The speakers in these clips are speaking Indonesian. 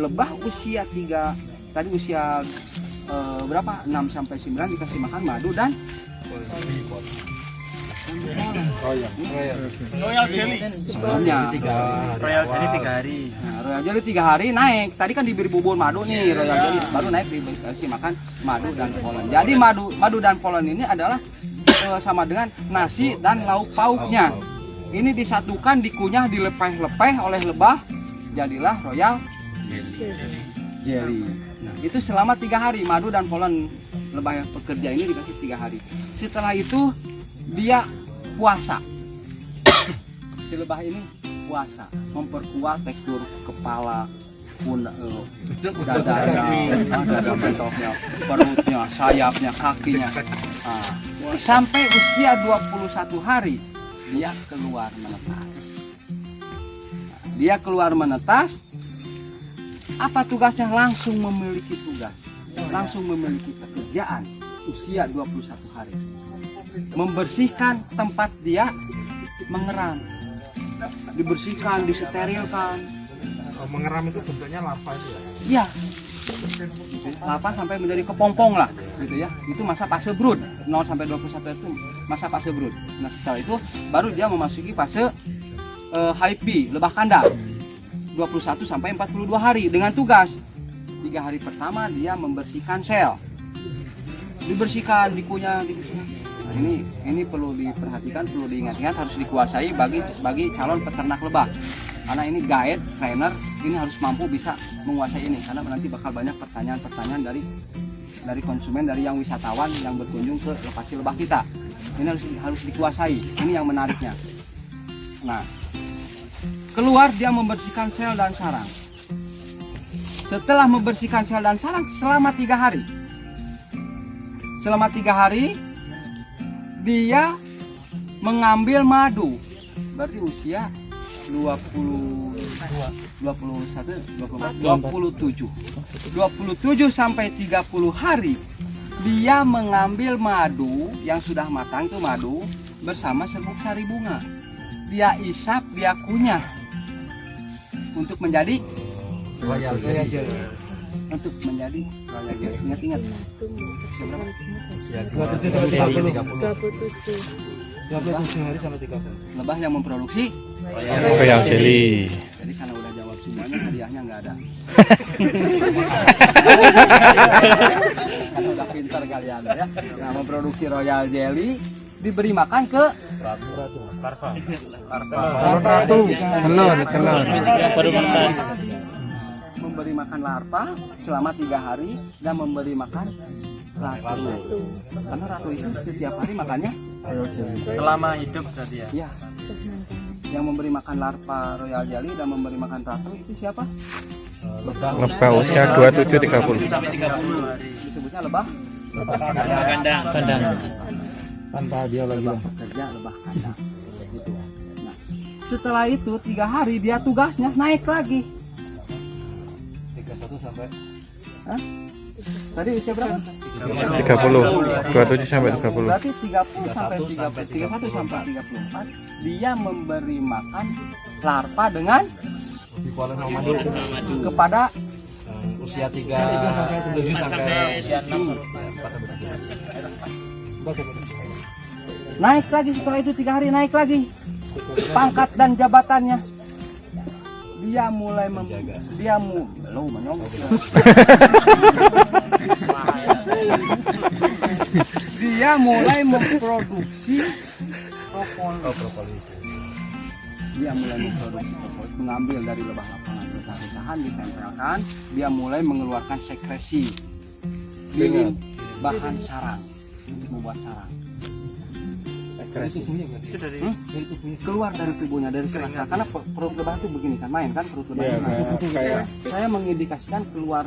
lebah usia 3 tadi usia berapa 6 sampai 9 dikasih makan madu dan Royal Jelly. sebelumnya Royal Jelly 3 hari. Nah, Royal Jelly 3 hari naik. Tadi kan diberi bubur madu nih, Royal Jelly baru naik dikasih makan madu dan polen. Jadi madu dan polen ini adalah sama dengan nasi dan lauk pauknya. Ini disatukan, dikunyah, dilepeh-lepeh oleh lebah, jadilah Royal Jelly. Nah, itu selama 3 hari madu dan polen lebah yang pekerja ini dikasih 3 hari. Setelah itu dia puasa. Si lebah ini puasa, memperkuat tekstur kepala, dadanya, dada bentoknya, perutnya, sayapnya, kakinya. Nah, sampai usia 21 hari dia keluar menetas. Dia keluar menetas. Apa tugasnya? Langsung memiliki tugas, langsung memiliki pekerjaan. Usia 21 hari membersihkan tempat dia mengeram, dibersihkan, disterilkan. Mengeram itu bentuknya larva itu ya? Iya, larva sampai menjadi kepompong lah, gitu ya. Itu masa fase brood, 0 sampai 21 itu masa fase brood. Nah setelah itu baru dia memasuki fase hyphae, lebah kandang, 21 sampai 42 hari dengan tugas. 3 hari pertama dia membersihkan sel, dibersihkan, dikunyah, dibersihkan. Nah, ini perlu diperhatikan, perlu diingat-ingat, harus dikuasai bagi calon peternak lebah. Karena ini guide, trainer, ini harus mampu bisa menguasai ini. Karena nanti bakal banyak pertanyaan-pertanyaan dari konsumen, dari yang wisatawan yang berkunjung ke lokasi lebah kita. Ini harus dikuasai. Ini yang menariknya. Nah, keluar dia membersihkan sel dan sarang. Setelah membersihkan sel dan sarang selama 3 hari. Selama 3 hari dia mengambil madu. Berarti usia 27 sampai 30 hari dia mengambil madu yang sudah matang, itu madu bersama serbuk sari bunga. Dia isap, dia kunyah untuk menjadi Royal Jelly. untuk menjadi Royal Jelly. Ingat-ingat. Usia 27 sampai 30. 27 hari sampai 30. Lebah yang memproduksi Royal Jelly. Jadi karena udah jawab semuanya, hadiahnya nggak ada. Karena udah pintar kalian ya. Nah, memproduksi Royal Jelly diberi makan ke Telur. memberi makan larva selama 3 hari dan memberi makan ratu. Karena ratu itu setiap hari makannya Selama hidup berarti ya? ya. Yang memberi makan larva Royal Jelly dan memberi makan ratu itu siapa? Lebah usia 27-30. Sampai 30 hari. Disebutnya lebah Kandang. Tanpa dia lagi. lebah pekerja, lebah kandang. Gitu. Nah, setelah itu 3 hari dia tugasnya naik lagi. 31 sampai Tadi usia berapa? 30. 27 sampai 30. Berarti 30 sampai 31 sampai 34 dia memberi makan larva dengan Dipolen sama madu. kepada Usia 37 sampai usia 6. naik lagi. Setelah itu 3 hari naik lagi pangkat dan jabatannya. Dia mulai dia mulai memproduksi propolis. Dia mulai memproduksi propolis, mengambil dari lebah lapangan, ditahan, ditempelkan. Dia mulai mengeluarkan sekresi lilin bahan sarang untuk membuat sarang. Itu dari Keluar dari tubuhnya, dari sela-sela. Karena perut lebah itu begini kan, main kan perut lebah. kayak Saya mengindikasikan keluar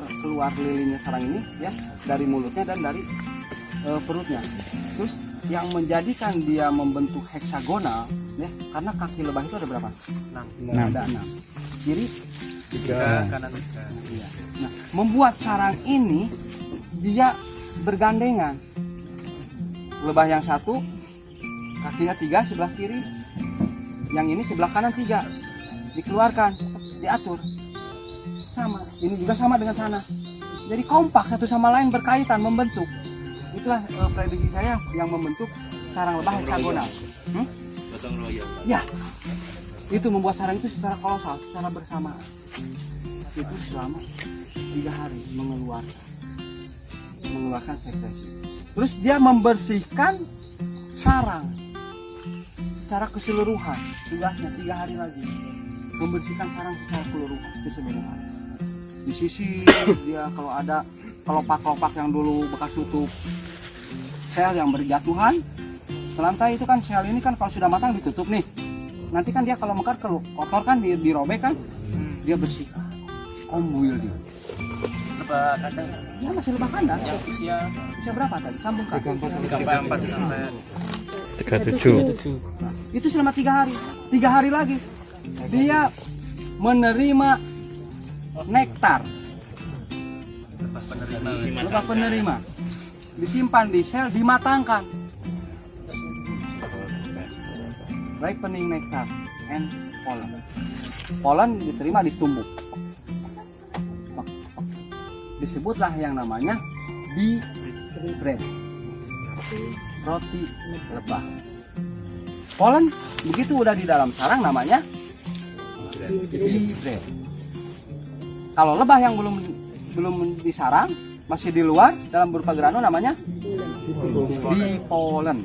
lilinnya sarang ini ya dari mulutnya dan dari perutnya. Terus yang menjadikan dia membentuk heksagonal ya, karena kaki lebah itu ada berapa? 6. Ada 6. Kiri 3, kanan 3. iya. Nah, membuat sarang ini dia bergandengan. Lebah yang satu kakinya 3 sebelah kiri, yang ini sebelah kanan 3, dikeluarkan, diatur. sama. Ini juga sama dengan sana. Jadi kompak satu sama lain berkaitan membentuk. Itulah prediksi saya yang membentuk sarang lebah heksagonal. Ya, itu membuat sarang itu secara kolosal, secara bersamaan. Itu selama 3 hari mengeluarkan sekresi. Terus dia membersihkan sarang secara keseluruhan. Tugasnya 3 hari lagi membersihkan sarang secara keseluruhan. Di sisi dia kalau ada kelopak-kelopak yang dulu bekas tutup sel yang berjatuhan ke lantai, itu kan sel ini kan kalau sudah matang ditutup nih. Nanti kan dia kalau mekar kotor kan dirobek kan, dia bersihkan. Ombuil dia. Lebah kandang. Ya masih lebah kandang. Yang usia berapa tadi? Sambung kan? 4 sampai 37. Itu selama 3 hari. 3 hari lagi dia menerima nektar. Lebah penerima. Disimpan di sel, dimatangkan. Ripening nektar and pollen. Pollen diterima di tumbuk. Disebutlah yang namanya bee bread. Roti lebah. Pollen begitu udah di dalam sarang namanya bee bread. Kalau lebah yang belum disarang, masih di luar dalam berupa grano namanya bee pollen.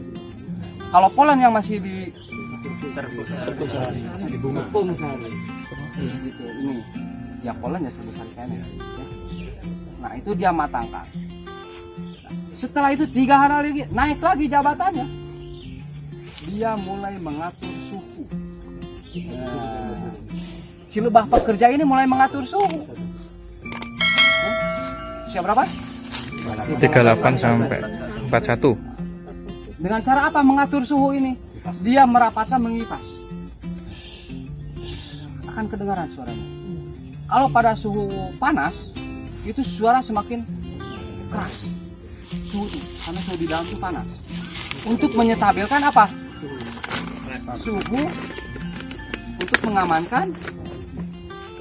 Kalau pollen yang masih di bunga gitu, ini ya pollen ya sebesar kene ya. Nah itu dia matangkan. Setelah itu 3 hari lagi naik lagi jabatannya, dia mulai mengatur suhu. Si lebah pekerja ini mulai mengatur suhu. Usia berapa? 38 sampai 41. Dengan cara apa mengatur suhu ini? Dia merapatkan mengipas. Akan kedengaran suaranya. Kalau pada suhu panas, itu suara semakin keras. Suhu itu, karena suhu di dalam itu panas. Untuk menyetabilkan apa? Suhu untuk mengamankan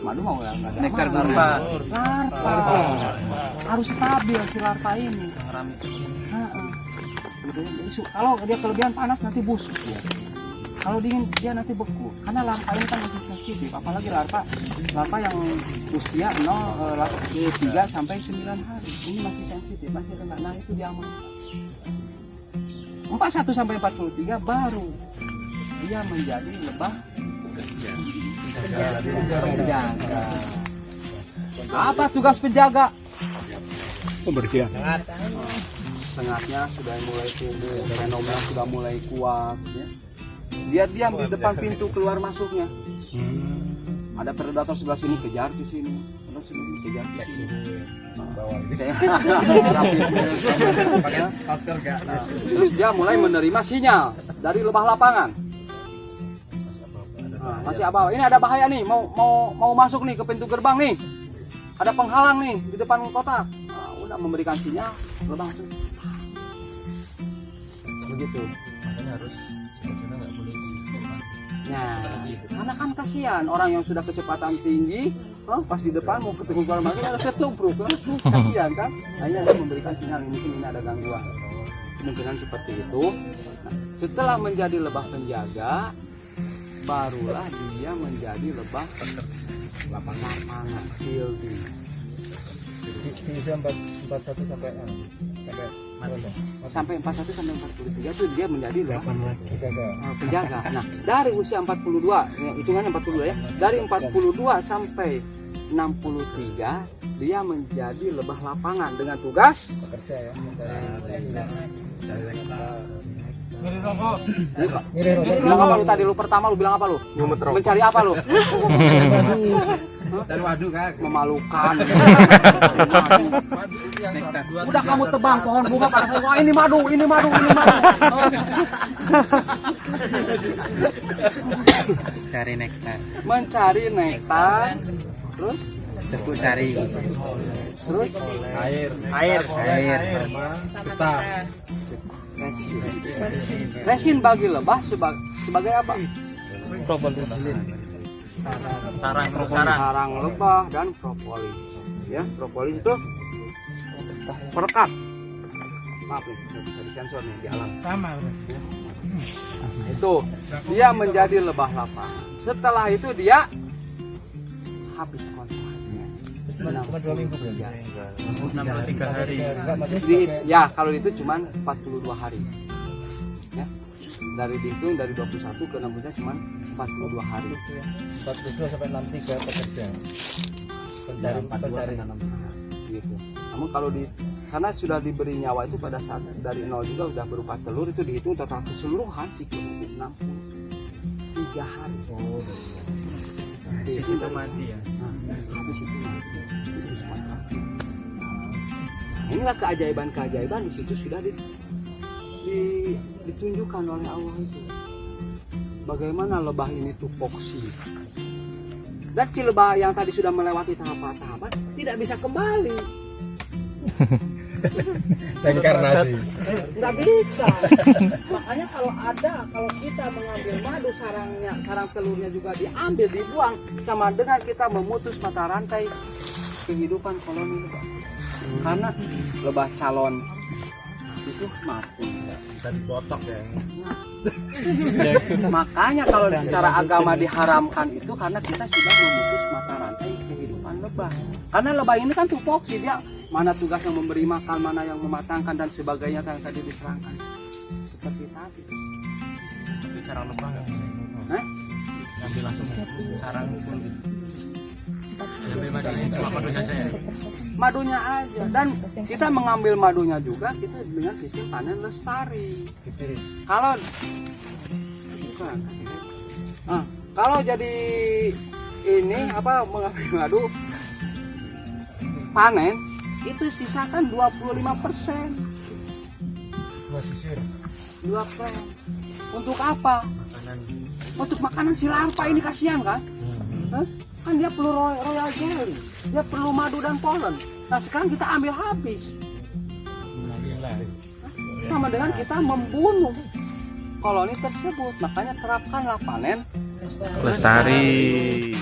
madu mau ya nggak ada nektar larva. larva. Harus stabil si larva ini. Kalau dia kelebihan panas nanti busuk dia. Kalau dingin dia nanti beku. Karena larva ini kan masih sensitif, apalagi larva yang usia 3 sampai 9 hari. Ini masih sensitif, masih kena. Nah itu diamankan. 41 sampai 43 baru dia menjadi lebah penjaga. Apa tugas penjaga? Pembersihan. Sengatnya sudah mulai tumbuh, fenomena sudah mulai kuat ya. Dia diam di depan pintu keluar masuknya. Ada predator sebelah sini kejar ke sini, terus sini kejar ke sini. Terus dia mulai menerima sinyal dari lebah lapangan. Nah, masih apa? Ini ada bahaya nih, mau masuk nih ke pintu gerbang nih. Ada penghalang nih di depan kotak. Nah, udah memberikan sinyal, lebah langsung. Begitu. Makanya harus sebetulnya nggak boleh Nah, karena kan kasihan orang yang sudah kecepatan tinggi, pas di depan mau ketemu keluar masuk ada ketubruk kan, kasihan kan. Hanya memberikan sinyal mungkin ini ada gangguan. Kemungkinan seperti itu. Nah, setelah menjadi lebah penjaga, barulah dia menjadi lebah lapangan fielding. Bisa 41 Sampai 41 sampai 43 itu dia menjadi lebah penjaga. penjaga. Nah, dari usia 42, ya, hitungannya 42 ya. Dari 42 sampai 63 dia menjadi lebah lapangan dengan tugas Bekerja ya. Bilang apa lu tadi, lu pertama lu bilang apa lu? Mencari apa lu? Cari waduh kak. Memalukan. Udah kamu tebang pohon bunga pada saya. Wah, ini madu. Cari nektar. Mencari nektar. Terus Serbu sari. terus Air sama getah. resin bagi lebah sebagai apa? sarang lebah dan propolis. Ya, propolis itu perekat. Maaf nih, bisa disensor nih di alam. Sama. Itu dia menjadi lebah lapangan. Setelah itu dia habis kontraknya. Cuma 2 minggu berarti. 63 hari. Ya, kalau itu cuma 42 hari. Ya. Dari dihitung dari 21 ke 16 cuma 42 hari. 42 sampai 63 pekerja. Dari 42 sampai 66 gitu. Namun kalau karena sudah diberi nyawa itu pada saat dari nol juga sudah berupa telur, itu dihitung total keseluruhan siklusnya itu 63 hari. Di situ mati ya. Habis itu mati. Nah, inilah keajaiban-keajaiban di situ sudah ditunjukkan oleh Allah itu. Bagaimana lebah ini tupoksi. Dan si lebah yang tadi sudah melewati tahapan-tahapan tidak bisa kembali. Reinkarnasi. Nggak bisa. Makanya kalau kita mengambil madu, sarang telurnya juga diambil, dibuang, sama dengan kita memutus mata rantai kehidupan koloni lebah. Karena lebah calon itu mati. Bisa dibotok ya. Makanya kalau secara agama diharamkan itu karena kita sudah memutus mata rantai kehidupan lebah. Karena lebah ini kan tupoksi, dia mana tugas yang memberi makan, mana yang mematangkan dan sebagainya yang tadi diterangkan. Seperti tadi. Di sarang lebah nggak? Ngambil langsung sarang pun gitu. Ngambil madunya cuma madunya aja ya. Madunya aja, dan kita mengambil madunya juga kita dengan sistem panen lestari. Kalau bukan. Kalau jadi ini mengambil madu panen itu sisakan 25%. Dua sisir. 2%. Untuk apa? Makanan. Untuk makanan si larva ini, kasihan kan? Hah? Kan dia perlu royal jelly, dia perlu madu dan polen. Nah sekarang kita ambil habis. Sama dengan kita membunuh koloni tersebut. Makanya terapkanlah panen Lestari.